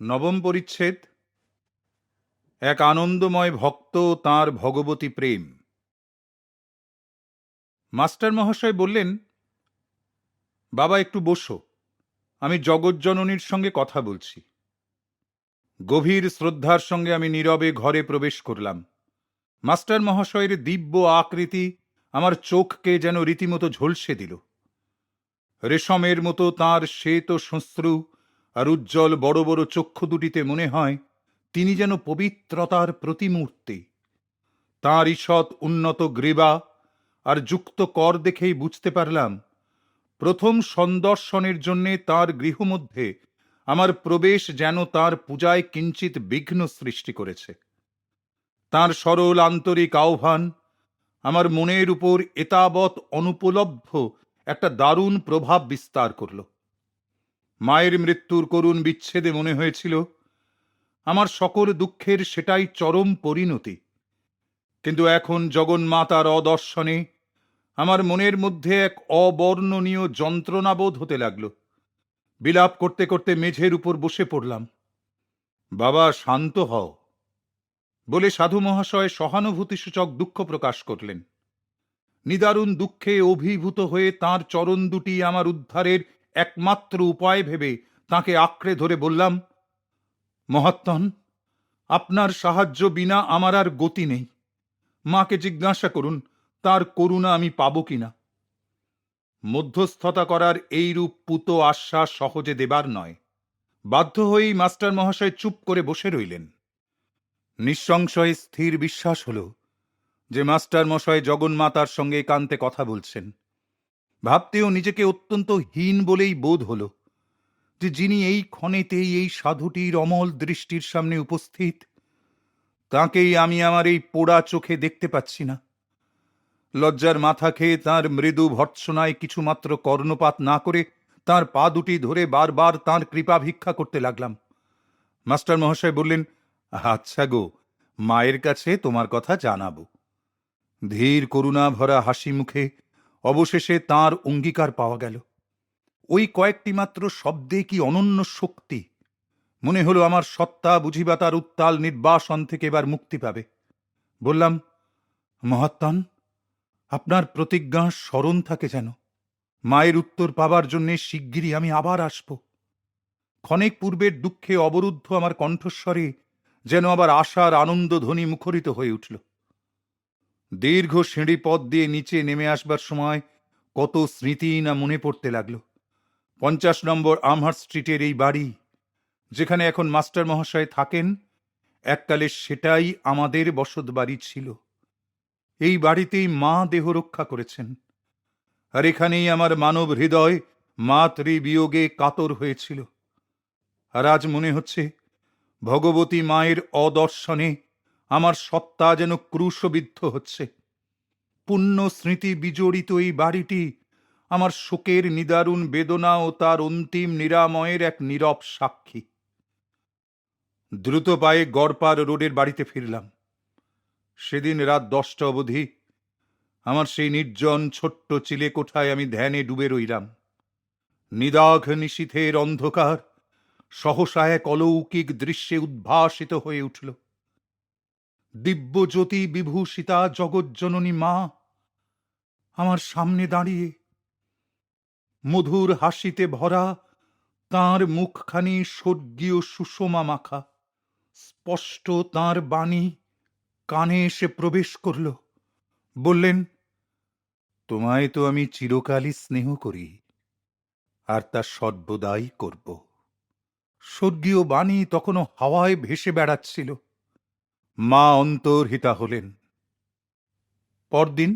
নবম পরিচ্ছেদ। এক আনন্দময় ভক্ত ও তাঁর ভগবতী প্রেম। মাস্টার মহাশয় বললেন, বাবা একটু বসো, আমি জগজ্জননীর সঙ্গে কথা বলছি। গভীর শ্রদ্ধার সঙ্গে আমি নীরবে ঘরে প্রবেশ করলাম। মাস্টার মহাশয়ের দিব্য আকৃতি আমার চোখকে যেন রীতিমতো ঝলসে দিল। রেশমের মতো তাঁর শ্বেত শ্মশ্রু আর উজ্জ্বল বড় বড় চক্ষু দুটিতে মনে হয় তিনি যেন পবিত্রতার প্রতিমূর্তি। তাঁর ঈষৎ উন্নত গ্রীবা আর যুক্ত কর দেখেই বুঝতে পারলাম, প্রথম সন্দর্শনের জন্যে তাঁর গৃহমধ্যে আমার প্রবেশ যেন তাঁর পূজায় কিঞ্চিত বিঘ্ন সৃষ্টি করেছে। তাঁর সরল আন্তরিক আহ্বান আমার মনের উপর এতাবৎ অনুপলব্ধ একটা দারুণ প্রভাব বিস্তার করল। মায়ের মৃত্যুর করুণ বিচ্ছেদে মনে হয়েছিল আমার সকল দুঃখের সেটাই চরম পরিণতি, কিন্তু এখন জগন্মাতার অদর্শনে আমার মনের মধ্যে এক অবর্ণনীয় যন্ত্রণাবোধ হতে লাগল। বিলাপ করতে করতে মেঝের উপর বসে পড়লাম। বাবা, শান্ত হও বলে সাধু মহাশয় সহানুভূতিসূচক দুঃখ প্রকাশ করলেন। নিদারুণ দুঃখে অভিভূত হয়ে তাঁর চরণ দুটি আমার উদ্ধারের একমাত্র উপায় ভেবে তাঁকে আঁকড়ে ধরে বললাম, মহাত্মন, আপনার সাহায্য বিনা আমার আর গতি নেই। মাকে জিজ্ঞাসা করুন তার করুণা আমি পাব কিনা। মধ্যস্থতা করার এইরূপ পুত আশ্বাস সহজে দেবার নয়। বাধ্য হয়েই মাস্টার মহাশয় চুপ করে বসে রইলেন। নিঃসংশয়ে স্থির বিশ্বাস হল যে মাস্টার মশাই জগন্মাতার সঙ্গে একান্তে কথা বলছেন। ভাবতেও নিজেকে অত্যন্ত হীন বলেই বোধ হল যে যিনি এই ক্ষণেতেই এই সাধুটির অমল দৃষ্টির সামনে উপস্থিত, তাঁকেই আমি আমার এই পোড়া চোখে দেখতে পাচ্ছি না। লজ্জার মাথা খেয়ে তাঁর মৃদু ভর্ৎসনায় কিছুমাত্র কর্ণপাত না করে তাঁর পা দুটি ধরে বারবার তাঁর কৃপা ভিক্ষা করতে লাগলাম। মাস্টার মহাশয় বললেন, আচ্ছা গো, মায়ের কাছে তোমার কথা জানাবো। ধীর করুণা ভরা হাসি মুখে অবশেষে তাঁর অঙ্গীকার পাওয়া গেল। ওই কয়েকটি মাত্র শব্দে কি অনন্য শক্তি! মনে হলো আমার সত্তা বুঝিবা তার উত্তাল নির্বাসন থেকে এবার মুক্তি পাবে। বললাম, মহাত্মন, আপনার প্রতিজ্ঞা স্মরণ থাকে যেন। মায়ের উত্তর পাবার জন্যে শিগগিরই আমি আবার আসব। ক্ষণেক পূর্বের দুঃখে অবরুদ্ধ আমার কণ্ঠস্বরে যেন আবার আশার আনন্দ ধ্বনি মুখরিত হয়ে উঠল। দীর্ঘ সিঁড়ি পথ দিয়ে নিচে নেমে আসবার সময় কত স্মৃতি না মনে পড়তে লাগল। 50 নম্বর আমহার্স্ট স্ট্রিটের এই বাড়ি, যেখানে এখন মাস্টার মহাশয় থাকেন, এককালে সেটাই আমাদের বসত বাড়ি ছিল। এই বাড়িতেই মা দেহ রক্ষা করেছেন, আর এখানেই আমার মানব হৃদয় মাতৃবিয়োগে কাতর হয়েছিল। আর আজ মনে হচ্ছে ভগবতী মায়ের অদর্শনে আমার সত্তা যেন ক্রুশবিদ্ধ হচ্ছে। পুণ্য স্মৃতি বিজড়িত এই বাড়িটি আমার শোকের নিদারুণ বেদনা ও তার অন্তিম নিরাময়ের এক নীরব সাক্ষী। দ্রুত পায়ে গড়পার রোডের বাড়িতে ফিরলাম। সেদিন রাত 10টা অবধি আমার সেই নির্জন ছোট্ট চিলে কোঠায় আমি ধ্যানে ডুবে রইলাম। নিদাঘ নিশীথের অন্ধকার সহসা এক অলৌকিক দৃশ্যে উদ্ভাসিত হয়ে উঠল। দিব্যজ্যোতি বিভূষিতা জগজ্জননী মা আমার সামনে দাঁড়িয়ে, মধুর হাসিতে ভরা তাঁর মুখখানি স্বর্গীয় সুষমা মাখা। স্পষ্ট তাঁর বাণী কানে এসে প্রবেশ করল। বললেন, তোমায় তো আমি চিরকালই স্নেহ করি, আর তা সর্বদাই করব। স্বর্গীয় বাণী তখনও হাওয়ায় ভেসে বেড়াচ্ছিল। মা অন্তর্হিতা হলেন। পরদিন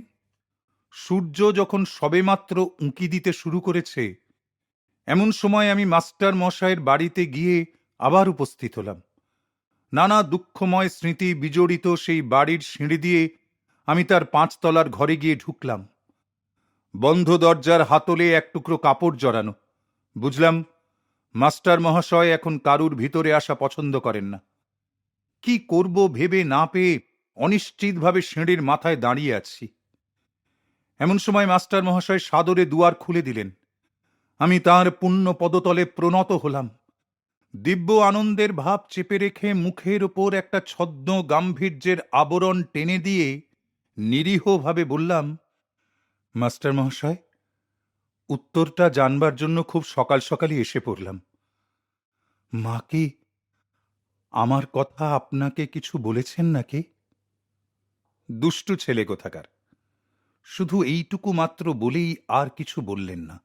সূর্য যখন সবেমাত্র উঁকি দিতে শুরু করেছে, এমন সময় আমি মাস্টার মশায়ের বাড়িতে গিয়ে আবার উপস্থিত হলাম। নানা দুঃখময় স্মৃতি বিজড়িত সেই বাড়ির সিঁড়ি দিয়ে আমি তার 5 তলার ঘরে গিয়ে ঢুকলাম। বন্ধ দরজার হাতলে এক টুকরো কাপড় জড়ানো। বুঝলাম মাস্টার মহাশয় এখন কারুর ভিতরে আসা পছন্দ করেন না। কি করব ভেবে না পেয়ে অনিশ্চিতভাবে সিঁড়ির মাথায় দাঁড়িয়ে আছি। এমন সময় মাস্টার মহাশয় সাদরে দুয়ার খুলে দিলেন। আমি তাঁর পুণ্য পদতলে প্রণত হলাম। দিব্য আনন্দের ভাব চেপে রেখে মুখের ওপর একটা ছদ্ম গাম্ভীর্যের আবরণ টেনে দিয়ে নিরীহভাবে বললাম, মাস্টার মহাশয়, উত্তরটা জানবার জন্য খুব সকাল সকালই এসে পড়লাম। মা কি আমার কথা আপনাকে কিছু বলেছেন নাকি? দুষ্টু ছেলে কোথাকার, শুধু এইটুকু মাত্র বলেই আর কিছু বললেন না।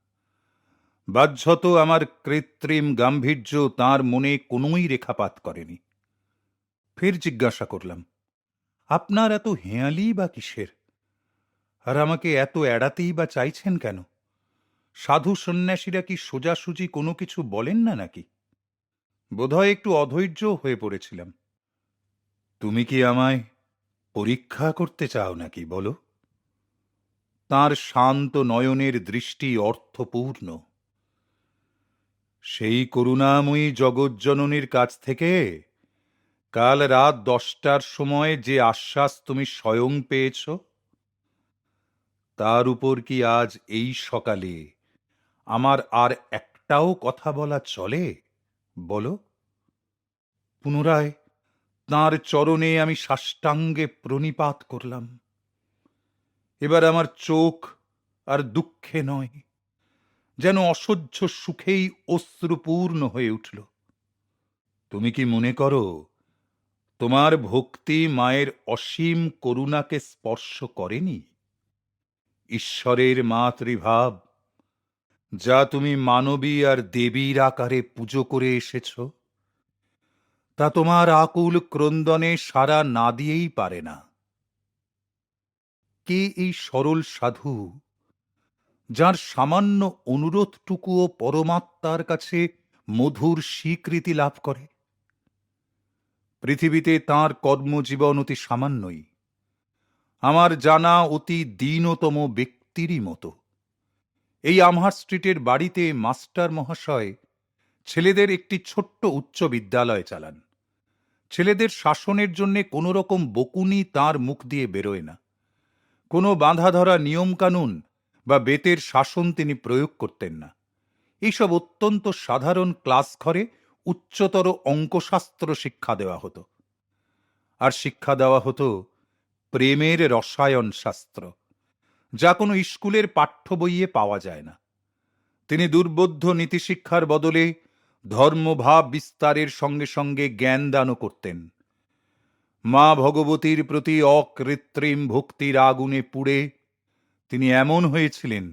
বাহ্যত আমার কৃত্রিম গাম্ভীর্য তাঁর মনে কোনোই রেখাপাত করেনি। ফের জিজ্ঞাসা করলাম, আপনার এত হেঁয়ালি বা কিসের? আর আমাকে এত এড়াতেই বা চাইছেন কেন? সাধু সন্ন্যাসীরা কি সোজাসুজি কোনো কিছু বলেন না নাকি? বোধহয় একটু অধৈর্য হয়ে পড়েছিলাম। তুমি কি আমায় পরীক্ষা করতে চাও নাকি বলো? তাঁর শান্ত নয়নের দৃষ্টি অর্থপূর্ণ। সেই করুণাময়ী জগজ্জননীর কাছ থেকে কাল রাত 10টার সময় যে আশ্বাস তুমি স্বয়ং পেয়েছ, তার উপর কি আজ এই সকালে আমার আর একটাও কথা বলা চলে বলো? পুনরায় তাঁর চরণে আমি সাষ্টাঙ্গে প্রণিপাত করলাম। এবার আমার চোখ আর দুঃখে নয়, যেন অসহ্য সুখেই অশ্রুপূর্ণ হয়ে উঠল। তুমি কি মনে করো তোমার ভক্তি মায়ের অসীম করুণাকে স্পর্শ করেনি? ঈশ্বরের মাতৃভাব, যা তুমি মানবী আর দেবীর আকারে পুজো করে এসেছ, তা তোমার আকুল ক্রন্দনে সাড়া না দিয়েই পারে না। কে এই সরল সাধু, যার সামান্য অনুরোধটুকুও পরমাত্মার কাছে মধুর স্বীকৃতি লাভ করে? পৃথিবীতে তাঁর কর্মজীবন অতি সামান্যই, আমার জানা অতি দীনতম ব্যক্তিরই মতো। এই আমহার স্ট্রিটের বাড়িতে মাস্টার মহাশয় ছেলেদের একটি ছোট্ট উচ্চ বিদ্যালয় চালান। ছেলেদের শাসনের জন্যে কোনো রকম বকুনি তাঁর মুখ দিয়ে বেরোয় না। কোনো বাঁধা ধরা নিয়মকানুন বা বেতের শাসন তিনি প্রয়োগ করতেন না। এইসব অত্যন্ত সাধারণ ক্লাস ঘরে উচ্চতর অঙ্কশাস্ত্র শিক্ষা দেওয়া হতো। আর শিক্ষা দেওয়া হতো প্রেমের রসায়ন শাস্ত্র, যা কোনো স্কুলের পাঠ্য বইয়ে পাওয়া যায় না। তিনি দুর্বোধ্য নীতিশিক্ষার বদলে ধর্মভাব বিস্তারের সঙ্গে সঙ্গে জ্ঞানদানও করতেন। মা ভগবতীর প্রতি অকৃত্রিম ভক্তির আগুনে পুড়ে তিনি এমন হয়েছিলেন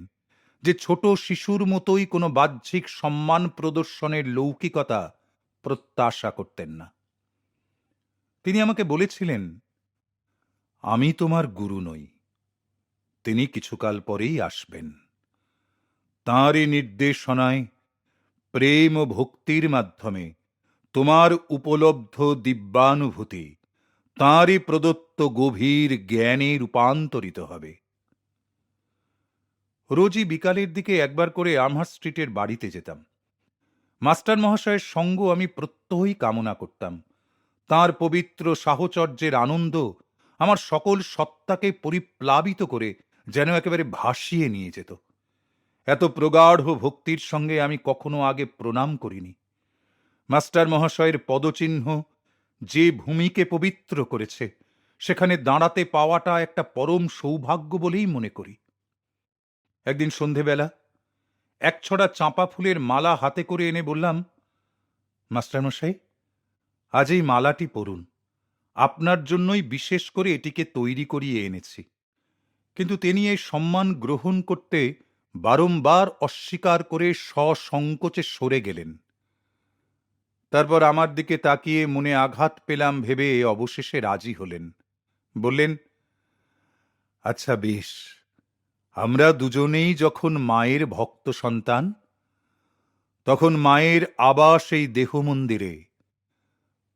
যে ছোট শিশুর মতোই কোনো বাহ্যিক সম্মান প্রদর্শনের লৌকিকতা প্রত্যাশা করতেন না। তিনি আমাকে বলেছিলেন, আমি তোমার গুরু নই, তিনি কিছুকাল পরেই আসবেন। তাঁরই নির্দেশনায় প্রেম ও ভক্তির মাধ্যমে তোমার উপলব্ধ দিব্যানুভূতি তাঁরই প্রদত্ত গভীর জ্ঞানে রূপান্তরিত হবে। রোজই বিকালের দিকে একবার করে আমহার স্ট্রিটের বাড়িতে যেতাম। মাস্টার মহাশয়ের সঙ্গ আমি প্রত্যহই কামনা করতাম। তাঁর পবিত্র সাহচর্যের আনন্দ আমার সকল সত্তাকে পরিপ্লাবিত করে যেন একেবারে ভাসিয়ে নিয়ে যেত। এত প্রগাঢ় ভক্তির সঙ্গে আমি কখনো আগে প্রণাম করিনি। মাস্টার মহাশয়ের পদচিহ্ন যে ভূমিকে পবিত্র করেছে, সেখানে দাঁড়াতে পাওয়াটা একটা পরম সৌভাগ্য বলেই মনে করি। একদিন সন্ধেবেলা এক ছড়া চাঁপা ফুলের মালা হাতে করে এনে বললাম, মাস্টারমশাই, আজ এই মালাটি পরুন, আপনার জন্যই বিশেষ করে এটিকে তৈরি করিয়ে এনেছি। কিন্তু তিনি এই সম্মান গ্রহণ করতে বারংবার অস্বীকার করে সসংকোচে সরে গেলেন। তারপর আমার দিকে তাকিয়ে মনে আঘাত পেলাম ভেবে অবশেষে রাজি হলেন। বললেন, আচ্ছা বেশ, আমরা দুজনেই যখন মায়ের ভক্ত সন্তান, তখন মায়ের আবাস এই দেহ মন্দিরে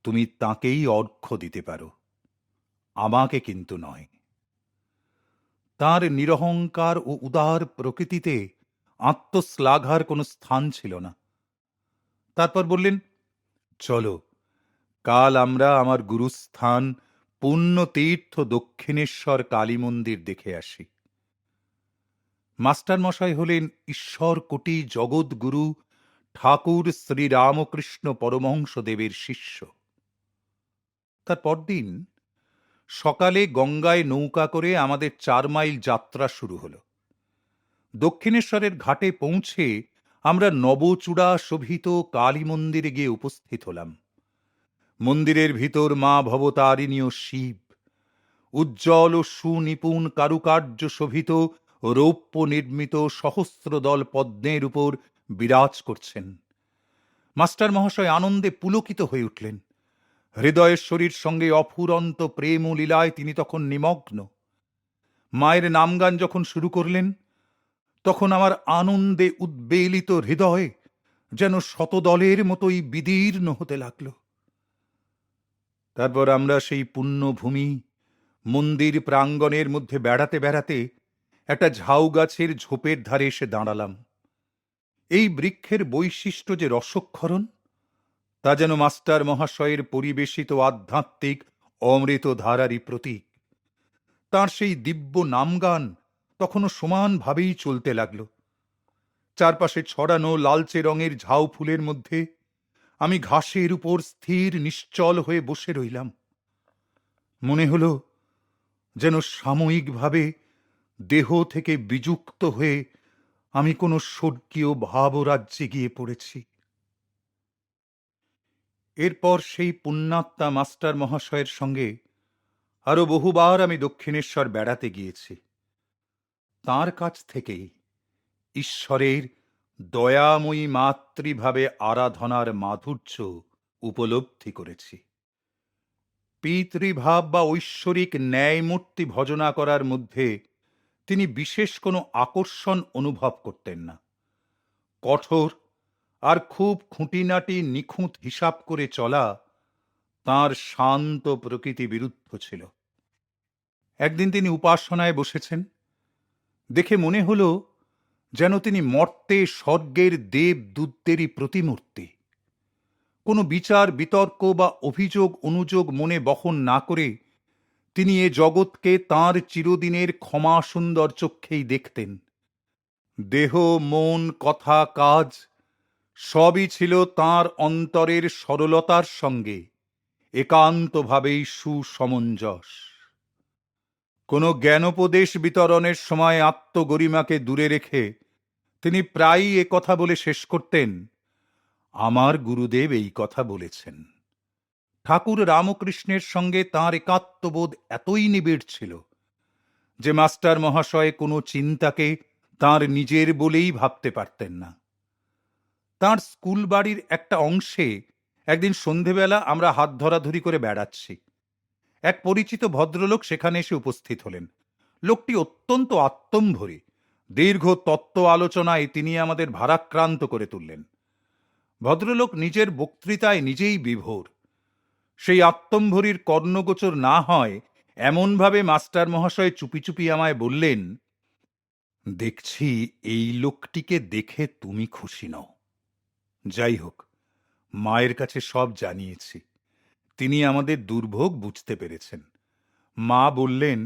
তুমি তাঁকেই অর্ঘ্য দিতে পারো, আমাকে কিন্তু নয়। তাঁর নিরহংকার ও উদার প্রকৃতিতে আত্মশ্লাঘার কোনো স্থান ছিল না। তারপর বললেন, চলো কাল আমরা আমার গুরুস্থান পুণ্যতীর্থ দক্ষিণেশ্বর কালী মন্দির দেখে আসি। মাস্টার মশাই হলেন ঈশ্বর কোটি জগৎগুরু ঠাকুর শ্রীরামকৃষ্ণ পরমহংসদেবের শিষ্য। তার পরদিন সকালে গঙ্গায় নৌকা করে আমাদের 4 মাইল যাত্রা শুরু হল। দক্ষিণেশ্বরের ঘাটে পৌঁছে আমরা নবচূড়া শোভিত কালী মন্দিরে গিয়ে উপস্থিত হলাম। মন্দিরের ভিতর মা ভবতারিণী ও শিব উজ্জ্বল ও সুনিপুণ কারুকার্য শোভিত রৌপ্য নির্মিত সহস্রদল পদ্মের উপর বিরাজ করছেন। মাস্টার মহাশয় আনন্দে পুলকিত হয়ে উঠলেন। হৃদয়েশ্বরীর সঙ্গে অফুরন্ত প্রেম ও লীলায় তিনি তখন নিমগ্ন। মায়ের নামগান যখন শুরু করলেন, তখন আমার আনন্দে উদ্বেলিত হৃদয় যেন শতদলের মতোই বিদীর্ণ হতে লাগল। তারপর আমরা সেই পুণ্যভূমি মন্দির প্রাঙ্গণের মধ্যে বেড়াতে বেড়াতে একটা ঝাউ গাছের ঝোপের ধারে এসে দাঁড়ালাম। এই বৃক্ষের বৈশিষ্ট্য যে রসক্ষরণ, তা যেন মাস্টার মহাশয়ের পরিবেশিত আধ্যাত্মিক অমৃত ধারারই প্রতীক। তাঁর সেই দিব্য নামগান তখনও সমানভাবেই চলতে লাগল। চারপাশে ছড়ানো লালচে রঙের ঝাউ ফুলের মধ্যে আমি ঘাসের উপর স্থির নিশ্চল হয়ে বসে রইলাম। মনে হল যেন সাময়িকভাবে দেহ থেকে বিযুক্ত হয়ে আমি কোনো স্বর্গীয় ভাবরাজ্যে গিয়ে পড়েছি। এরপর সেই পুণ্যাত্মা মাস্টার মহাশয়ের সঙ্গে আরো বহুবার আমি দক্ষিণেশ্বর বেড়াতে গিয়েছি। তাঁর কাছ থেকেই ঈশ্বরের দয়াময়ী মাতৃভাবে আরাধনার মাধুর্য উপলব্ধি করেছি। পিতৃভাব বা ঐশ্বরিক ন্যায়মূর্তি ভজনা করার মধ্যে তিনি বিশেষ কোনো আকর্ষণ অনুভব করতেন না। কঠোর আর খুব খুঁটিনাটি নিখুঁত হিসাব করে চলা তাঁর শান্ত প্রকৃতি বিরুদ্ধ ছিল। একদিন তিনি উপাসনায় বসেছেন, দেখে মনে হল যেন তিনি মর্তে স্বর্গের দেবদূতদেরই প্রতিমূর্তি। কোনো বিচার বিতর্ক বা অভিযোগ অনুযোগ মনে বহন না করে তিনি এ জগৎকে তাঁর চিরদিনের ক্ষমা সুন্দর চক্ষেই দেখতেন। দেহ, মন, কথা, কাজ সবই ছিল তাঁর অন্তরের সরলতার সঙ্গে একান্তভাবেই সুসমঞ্জস। কোনো জ্ঞানোপদেশ বিতরণের সময় আত্মগরিমাকে দূরে রেখে তিনি প্রায়ই এ কথা বলে শেষ করতেন, আমার গুরুদেব এই কথা বলেছেন। ঠাকুর রামকৃষ্ণের সঙ্গে তাঁর একাত্মবোধ এতই নিবিড় ছিল যে মাস্টার মহাশয় কোনো চিন্তাকে তাঁর নিজের বলেই ভাবতে পারতেন না। তাঁর স্কুল বাড়ির একটা অংশে একদিন সন্ধেবেলা আমরা হাত ধরাধরি করে বেড়াচ্ছি। এক পরিচিত ভদ্রলোক সেখানে এসে উপস্থিত হলেন। লোকটি অত্যন্ত আত্মম্ভরী। দীর্ঘ তত্ত্ব আলোচনায় তিনি আমাদের ভারাক্রান্ত করে তুললেন। ভদ্রলোক নিজের বক্তৃতায় নিজেই বিভোর। সেই আত্মম্ভরীর কর্ণগোচর না হয় এমনভাবে মাস্টার মহাশয় চুপি চুপি আমায় বললেন, দেখছি এই লোকটিকে দেখে তুমি খুশি নও। যাই হোক, মায়ের কাছে সব জানিয়েছি। তিনি আমাদের দুর্ভোগ বুঝতে পেরেছেন। মা বললেন,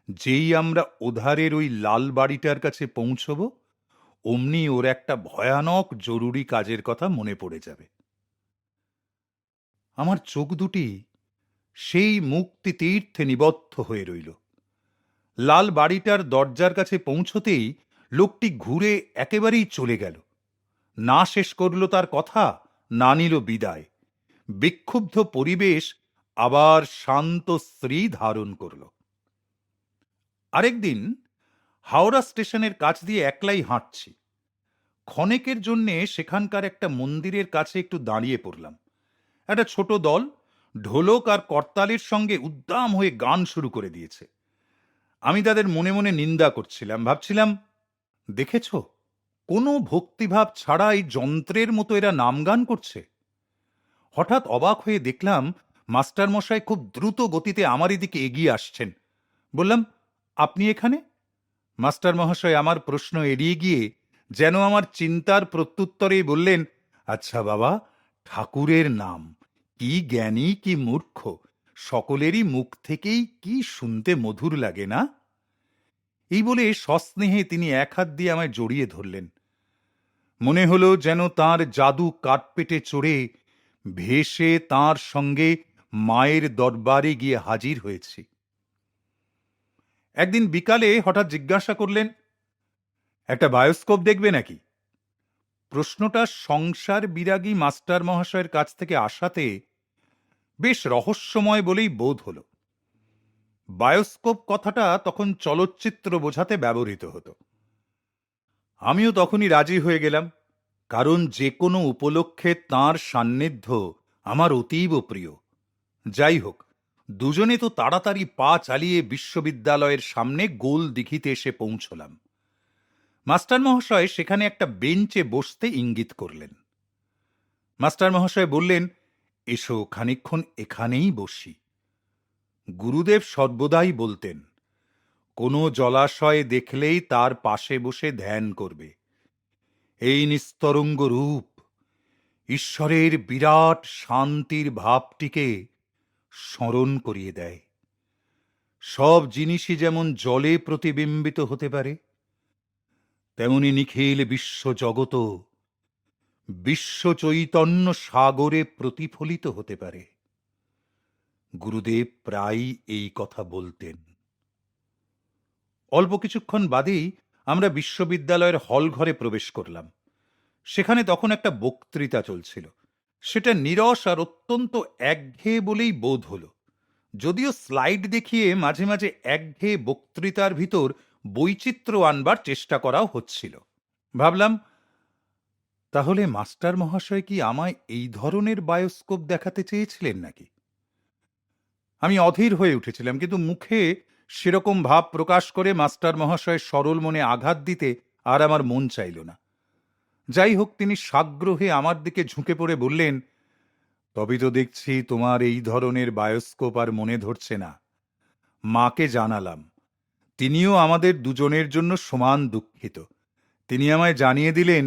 যেই আমরা ওধারের ওই লাল বাড়িটার কাছে পৌঁছব, অমনি ওর একটা ভয়ানক জরুরি কাজের কথা মনে পড়ে যাবে। আমার চোখ দুটি সেই মুক্তি তীর্থে নিবদ্ধ হয়ে রইল। লাল বাড়িটার দরজার কাছে পৌঁছতেই লোকটি ঘুরে একেবারেই চলে গেল। না শেষ করল তার কথা, না নিল বিদায়। বিক্ষুব্ধ পরিবেশ আবার শান্ত শ্রী ধারণ করল। আরেকদিন হাওড়া স্টেশনের কাছ দিয়ে একলাই হাঁটছি। ক্ষণেকের জন্যে সেখানকার একটা মন্দিরের কাছে একটু দাঁড়িয়ে পড়লাম। একটা ছোট দল ঢোলক আর করতালের সঙ্গে উদ্দাম হয়ে গান শুরু করে দিয়েছে। আমি তাদের মনে মনে নিন্দা করছিলাম। ভাবছিলাম, দেখেছ, কোনো ভক্তিভাব ছাড়া এই যন্ত্রের মতো এরা নাম গান করছে। হঠাৎ অবাক হয়ে দেখলাম মাস্টার মশাই খুব দ্রুত গতিতে আমারই দিকে এগিয়ে আসছেন। বললাম, আপনি এখানে? মাস্টার মহাশয় আমার প্রশ্ন এড়িয়ে গিয়ে যেন আমার চিন্তার প্রত্যুত্তরেই বললেন, আচ্ছা বাবা, ঠাকুরের নাম কি জ্ঞানী কি মূর্খ সকলেরই মুখ থেকেই কি শুনতে মধুর লাগে না? এই বলে সস্নেহে তিনি এক হাত দিয়ে আমায় জড়িয়ে ধরলেন। মনে হলো যেন তার জাদু কাঠপেটে চড়ে ভেসে তার সঙ্গে মায়ের দরবারে গিয়ে হাজির হয়েছি। একদিন বিকালে হঠাৎ জিজ্ঞাসা করলেন, একটা বায়োস্কোপ দেখবে নাকি? প্রশ্নটা সংসার বিরাগী মাস্টার মহাশয়ের কাছ থেকে আসাতে বেশ রহস্যময় বলেই বোধ হল। বায়োস্কোপ কথাটা তখন চলচ্চিত্র বোঝাতে ব্যবহৃত হতো। আমিও তখনই রাজি হয়ে গেলাম, কারণ যে কোনো উপলক্ষে তাঁর সান্নিধ্য আমার অতীব প্রিয়। যাই হোক, দুজনে তো তাড়াতাড়ি পা চালিয়ে বিশ্ববিদ্যালয়ের সামনে গোল দিঘিতে এসে পৌঁছলাম। মাস্টার মহাশয় সেখানে একটা বেঞ্চে বসতে ইঙ্গিত করলেন। মাস্টার মহাশয় বললেন, এসো খানিকক্ষণ এখানেই বসি। গুরুদেব সর্বদাই বলতেন, কোনো জলাশয় দেখলেই তার পাশে বসে ধ্যান করবে। এই নিস্তরঙ্গ রূপ ঈশ্বরের বিরাট শান্তির ভাবটিকে স্মরণ করিয়ে দেয়। সব জিনিসই যেমন জলে প্রতিবিম্বিত হতে পারে, তেমনি নিখিল বিশ্বজগৎ বিশ্ব চৈতন্য সাগরে প্রতিফলিত হতে পারে। গুরুদেব প্রায়ই এই কথা বলতেন। অল্প কিছুক্ষণ বাদেই আমরা বিশ্ববিদ্যালয়ের হল ঘরে প্রবেশ করলাম। সেখানে তখন একটা বক্তৃতা চলছিল। সেটা নীরস আর অত্যন্ত একঘেয়ে বলেই বোধ হল, যদিও স্লাইড দেখিয়ে মাঝে মাঝে একঘেয়ে বক্তৃতার ভিতর বৈচিত্র্য আনবার চেষ্টা করাও হচ্ছিল। ভাবলাম, তাহলে মাস্টার মহাশয় কি আমায় এই ধরনের বায়োস্কোপ দেখাতে চেয়েছিলেন নাকি? আমি অধীর হয়ে উঠেছিলাম, কিন্তু মুখে সেরকম ভাব প্রকাশ করে মাস্টার মহাশয়ের সরল মনে আঘাত দিতে আর আমার মন চাইল না। যাই হোক, তিনি সাগ্রহে আমার দিকে ঝুঁকে পড়ে বললেন, তবে তো দেখছি তোমার এই ধরনের বায়োস্কোপ আর মনে ধরছে না। মাকে জানালাম, তিনিও আমাদের দুজনের জন্য সমান দুঃখিত। তিনি আমায় জানিয়ে দিলেন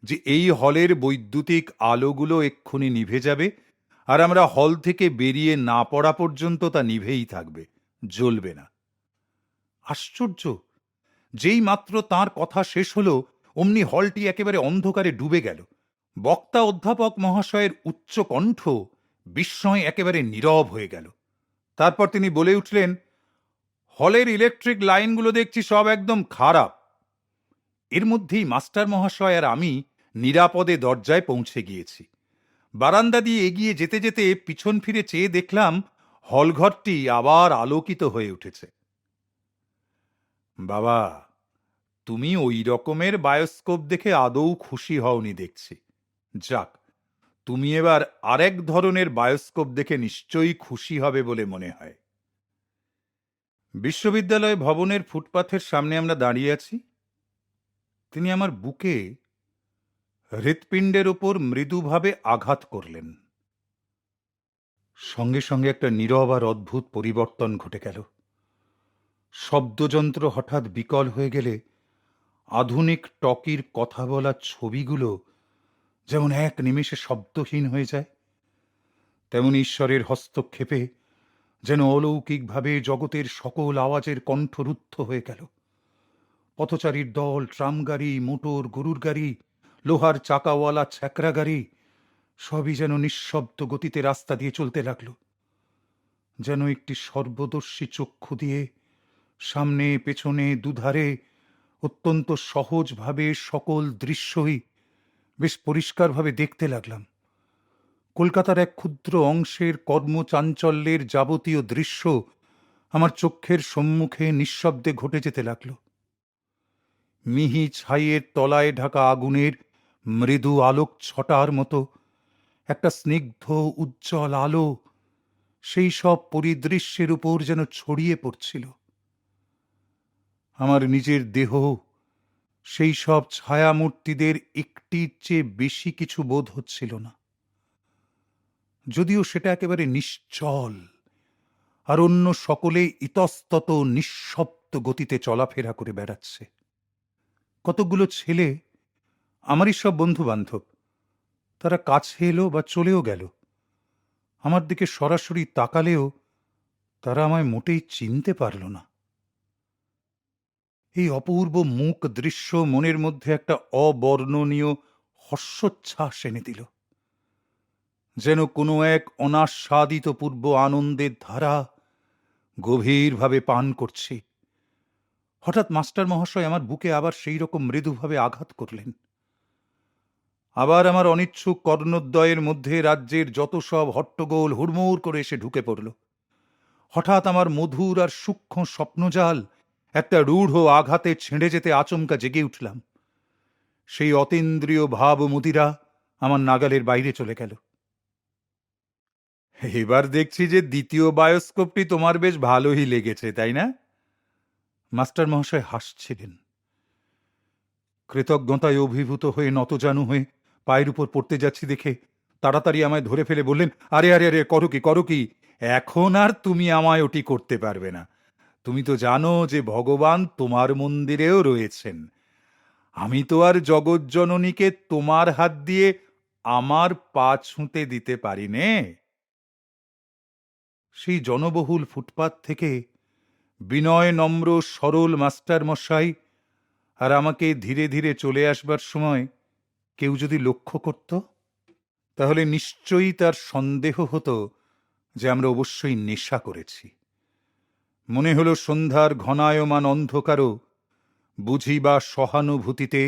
যে এই হলের বৈদ্যুতিক আলোগুলো এক্ষুনি নিভে যাবে, আর আমরা হল থেকে বেরিয়ে না পড়া পর্যন্ত তা নিভেই থাকবে, জ্বলবে না। আশ্চর্য! যেই মাত্র তাঁর কথা শেষ হলো, অমনি হলটি একেবারে অন্ধকারে ডুবে গেল। বক্তা অধ্যাপক মহাশয়ের উচ্চ কণ্ঠ বিস্ময়ে একেবারে নীরব হয়ে গেল। তারপর তিনি বলে উঠলেন, হলের ইলেকট্রিক লাইনগুলো দেখছি সব একদম খারাপ। এর মধ্যেই মাস্টার মহাশয় আর আমি নিরাপদে দরজায় পৌঁছে গিয়েছি। বারান্দা দিয়ে এগিয়ে যেতে যেতে পিছন ফিরে চেয়ে দেখলাম হলঘরটি আবার আলোকিত হয়ে উঠেছে। বাবা, তুমি ওই রকমের বায়োস্কোপ দেখে আদৌ খুশি হওনি দেখছি। যাক, তুমি এবার আরেক ধরনের বায়োস্কোপ দেখে নিশ্চয়ই খুশি হবে বলে মনে হয়। বিশ্ববিদ্যালয় ভবনের ফুটপাথের সামনে আমরা দাঁড়িয়ে আছি। তিনি আমার বুকে হৃৎপিণ্ডের ওপর মৃদুভাবে আঘাত করলেন। সঙ্গে সঙ্গে একটা নীরব আর অদ্ভুত পরিবর্তন ঘটে গেল। শব্দযন্ত্র হঠাৎ বিকল হয়ে গেলে আধুনিক টকির কথা বলা ছবিগুলো যেমন এক নিমেষে শব্দহীন হয়ে যায়, তেমন ঈশ্বরের হস্তক্ষেপে যেন অলৌকিকভাবে জগতের সকল আওয়াজের কণ্ঠরুদ্ধ হয়ে গেল। পথচারীর দল, ট্রাম গাড়ি, মোটর, গরুর গাড়ি, লোহার চাকাওয়ালা ছ্যাকরা গাড়ি সবই যেন নিঃশব্দ গতিতে রাস্তা দিয়ে চলতে লাগলো। যেন একটি সর্বদর্শী চক্ষু দিয়ে সামনে পেছনে দুধারে অত্যন্ত সহজভাবে সকল দৃশ্যই বেশ পরিষ্কারভাবে দেখতে লাগলাম। কলকাতার এক ক্ষুদ্র অংশের কর্মচাঞ্চল্যের যাবতীয় দৃশ্য আমার চোখের সম্মুখে নিঃশব্দে ঘটে যেতে লাগলো। মিহি ছাইয়ের তলায় ঢাকা আগুনের মৃদু আলোক ছটার মতো একটা স্নিগ্ধ উজ্জ্বল আলো সেই সব পরিদৃশ্যের উপর যেন ছড়িয়ে পড়ছিল। আমার নিজের দেহ সেই সব ছায়ামূর্তিদের একটির চেয়ে বেশি কিছু বোধ হচ্ছিল না, যদিও সেটা একেবারে নিশ্চল, আর অন্য সকলে ইতস্তত নিঃশব্দ গতিতে চলাফেরা করে বেড়াচ্ছে। কতগুলো ছেলে, আমারই সব বন্ধু বান্ধব, তারা কাছে এলো বা চলেও গেল। আমার দিকে সরাসরি তাকালেও তারা আমায় মোটেই চিনতে পারল না। এই অপূর্ব মূক দৃশ্য মনের মধ্যে একটা অবর্ণনীয় হর্ষোচ্ছ্বাস এনে দিল। যেন কোনো এক অনাস্বাদিত পূর্ব আনন্দের ধারা গভীরভাবে পান করছি। হঠাৎ মাস্টার মহাশয় আমার বুকে আবার সেই রকম মৃদুভাবে আঘাত করলেন। আবার আমার অনিচ্ছুক কর্ণদ্বয়ের মধ্যে রাজ্যের যত সব হট্টগোল হুড়মুড় করে এসে ঢুকে পড়ল। হঠাৎ আমার মধুর আর সূক্ষ্ম স্বপ্নজাল একটা রূঢ় আঘাতে ছেড়ে যেতে আচমকা জেগে উঠলাম। সেই অতীন্দ্রিয় ভাবমুদিরা আমার নাগালের বাইরে চলে গেল। এবার দেখছি যে দ্বিতীয় বায়োস্কোপটি তোমার বেশ ভালোই লেগেছে, তাই না? মাস্টার মহাশয় হাসছিলেন। কৃতজ্ঞতায় অভিভূত হয়ে নতজানু হয়ে পায়ের উপর পড়তে যাচ্ছি দেখে তাড়াতাড়ি আমায় ধরে ফেলে বললেন, আরে আরে আরে, করো কি, এখন আর তুমি আমায় ওটি করতে পারবে না। তুমি তো জানো যে ভগবান তোমার মন্দিরেও রয়েছেন। আমি তো আর জগজ্জননীকে তোমার হাত দিয়ে আমার পা ছুঁতে দিতে পারি নে। সেই জনবহুল ফুটপাত থেকে বিনয় নম্র সরল মাস্টার মশাই আর আমাকে ধীরে ধীরে চলে আসবার সময় কেউ যদি লক্ষ্য করত, তাহলে নিশ্চয়ই তার সন্দেহ হতো যে আমরা অবশ্যই নেশা করেছি। মনে হলো সন্ধ্যার ঘনায়মান অন্ধকারও বুঝি বা সহানুভূতিতে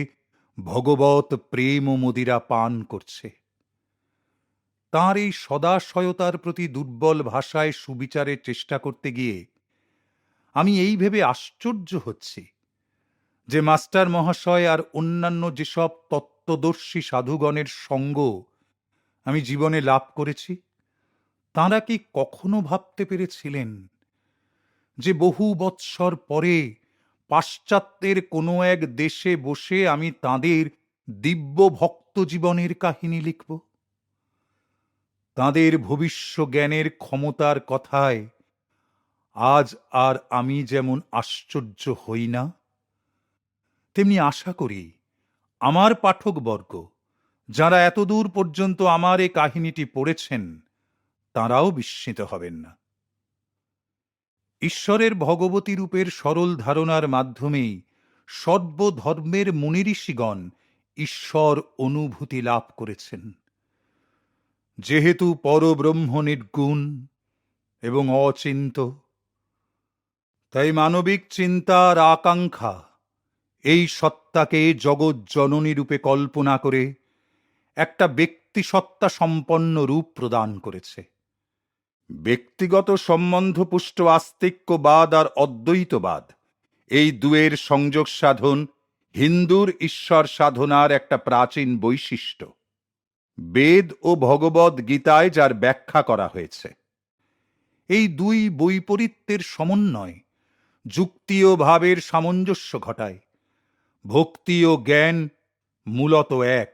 ভগবত প্রেম ও মদিরা পান করছে। তাঁর এই সদাশয়তার প্রতি দুর্বল ভাষায় সুবিচারের চেষ্টা করতে গিয়ে আমি এই ভেবে আশ্চর্য হচ্ছি যে মাস্টার মহাশয় আর অন্যান্য যেসব তত্ত্বদর্শী সাধুগণের সঙ্গ আমি জীবনে লাভ করেছি, তাঁরা কি কখনো ভাবতে পেরেছিলেন যে বহু বৎসর পরে পাশ্চাত্যের কোনো এক দেশে বসে আমি তাঁদের দিব্য ভক্ত জীবনের কাহিনী লিখব? তাঁদের ভবিষ্য জ্ঞানের ক্ষমতার কথায় আজ আর আমি যেমন আশ্চর্য হই না, তেমনি আশা করি আমার পাঠকবর্গ যারা এতদূর পর্যন্ত আমার এই কাহিনীটি পড়েছেন তাঁরাও বিস্মিত হবেন না। ঈশ্বরের ভগবতী রূপের সরল ধারণার মাধ্যমেই সর্বধর্মের মুনি ঋষিগণ ঈশ্বর অনুভূতি লাভ করেছেন। যেহেতু পরব্রহ্ম নির্গুণ এবং অচিন্ত, তাই মানবিক চিন্তার আকাঙ্ক্ষা এই সত্তাকে জগৎ জননী রূপে কল্পনা করে একটা ব্যক্তিসত্তা সম্পন্ন রূপ প্রদান করেছে। ব্যক্তিগত সম্বন্ধপুষ্ট আস্তিক্যবাদ আর অদ্বৈতবাদ, এই দুয়ের সংযোগ সাধন হিন্দুর ঈশ্বর সাধনার একটা প্রাচীন বৈশিষ্ট্য। বেদ ও ভগবদ গীতায় যার ব্যাখ্যা করা হয়েছে। এই দুই বৈপরীত্যের সমন্বয় যুক্তি ও ভাবের সামঞ্জস্য ঘটায়। ভক্তি ও জ্ঞান মূলত এক।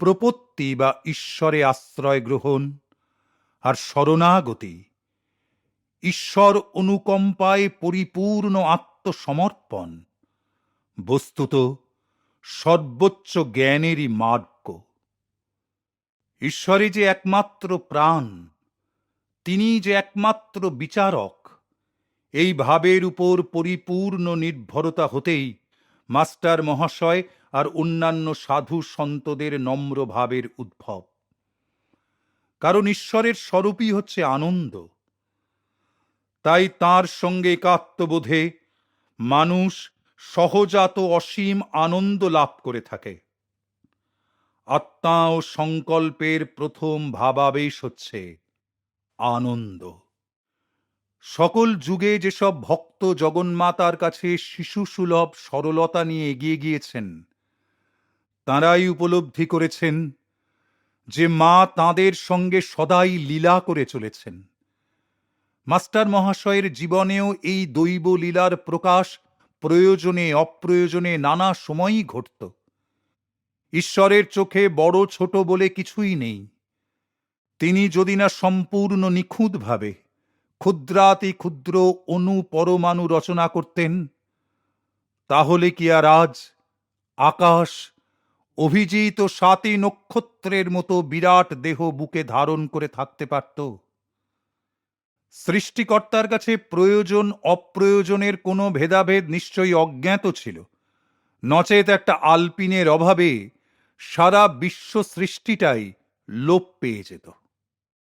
প্রপত্তি বা ঈশ্বরে আশ্রয় গ্রহণ আর শরণাগতি, ঈশ্বর অনুকম্পায় পরিপূর্ণ আত্মসমর্পণ বস্তুত সর্বোচ্চ জ্ঞানেরই মার্গ। ঈশ্বরই যে একমাত্র প্রাণ, তিনি যে একমাত্র বিচারক, এই ভাবের উপর পরিপূর্ণ নির্ভরতা হতেই মাস্টার মহাশয় আর অন্যান্য সাধু সন্তদের নম্র ভাবের উদ্ভব। কারণ ঈশ্বরের স্বরূপই হচ্ছে আনন্দ। তাই তাঁর সঙ্গে একাত্মবোধে মানুষ সহজাত অসীম আনন্দ লাভ করে থাকে। আত্মা ও সংকল্পের প্রথম ভাবাবেশ হচ্ছে আনন্দ। সকল যুগে যেসব ভক্ত জগন্মাতার কাছে শিশুসুলভ সরলতা নিয়ে এগিয়ে গিয়েছেন, তাঁরাই উপলব্ধি করেছেন যে মা তাঁদের সঙ্গে সদাই লীলা করে চলেছেন। মাস্টার মহাশয়ের জীবনেও এই দৈব লীলার প্রকাশ প্রয়োজনে অপ্রয়োজনে নানা সময়ই ঘটত। ঈশ্বরের চোখে বড় ছোট বলে কিছুই নেই। তিনি যদি না সম্পূর্ণ নিখুঁতভাবে ক্ষুদ্রাতি ক্ষুদ্র অণু পরমাণু রচনা করতেন, তাহলে কি আর আজ আকাশ অভিজিত 7 নক্ষত্রের মতো বিরাট দেহ বুকে ধারণ করে থাকতে পারত? সৃষ্টিকর্তার কাছে প্রয়োজন অপ্রয়োজনের কোনো ভেদাভেদ নিশ্চয়ই অজ্ঞাত ছিল, নচেত একটা আলপিনের অভাবে সারা বিশ্ব সৃষ্টিটাই লোপ পেয়ে যেত।